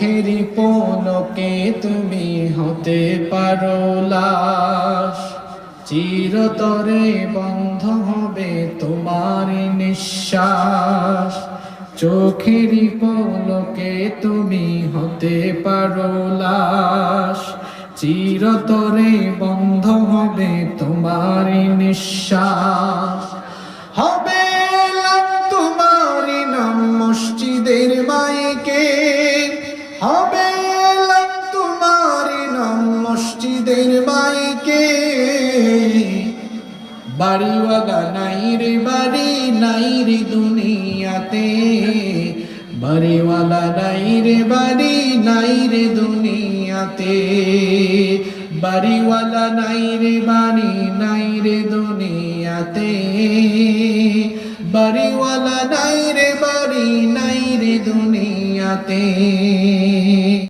চোখেরই পলকে তুমি হতে পারো লাশ, চিরতরে বন্ধ হবে তোমার নিঃশ্বাস। চোখেরই পলকে তুমি হতে পারো লাশ, চিরতরে বন্ধ হবে তোমার নিঃশ্বাস। হবে এলান তোমার নাম মসজিদের মাইকে, হবে এলান তোমার নাম মসজিদের মাইকে। বাড়িওয়ালা নাই রে বাড়ি, নাই রে দুনিয়াতে, বাড়িওয়ালা নাই রে বাড়ি, নাই রে দুনিয়াতে। বাড়িওয়ালা নাই রে বাড়ি, নাই রে দুনিয়াতে, বাড়িওয়ালা নাই রে বাড়ি, নাই রে দুনিয়াতে।